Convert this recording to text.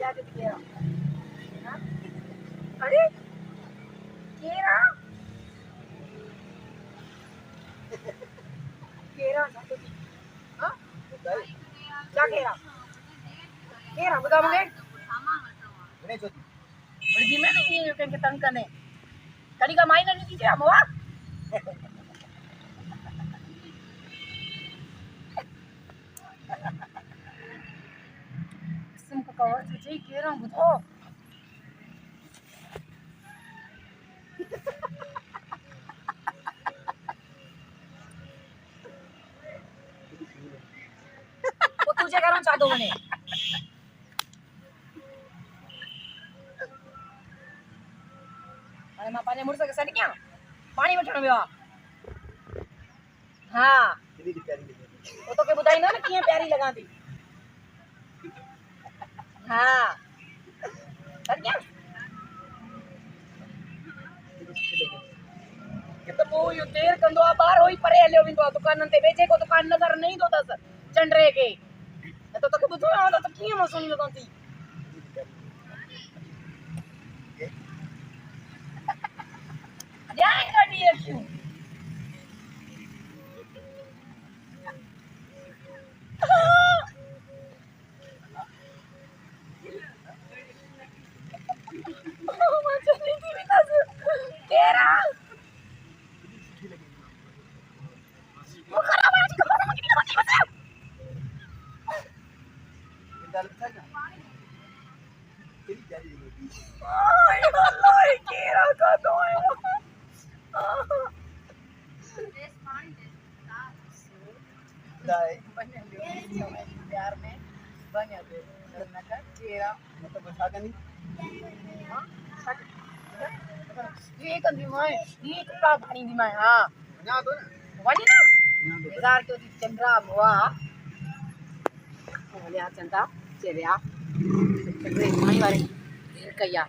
क्या जो केरा हाँ? अरे केरा केरा हाँ क्या केरा केरा बता मुझे बड़ी में नहीं ये के तंग करने कड़ी का मायना नहीं कीजिए मवा किस्म का कवर तुझे केरा बुझो वो तुझे करो चादो मने अरे मां पाने मुड़ सके सड़ क्या पानी में ठणो हाँ वो तो के बुधाई ना किए प्यारी लगा दी हाँ सड़ क्या तो वो यो देर कंदो आ बाहर होई परे हलियो विंदो दुकान ते बेचे को दुकान नजर नहीं दो दस चंडरे के तो के बुझो आ तो किए मो सुन लगा थी जाए गाड़ी है क्यों तेरा वो खराब है इसको पता नहीं लगा बता ओए अल्लाह केरा का तो है बने प्यार में बने दे करना का केरा मतलब बता नहीं हां ये कंदी मैं ये कपड़ा पानी दी मैं हां ना दो ना वाली ना हजार तो चंद्रा हुआ बोले चंदा चेरिया चंद्रे माई वाले कया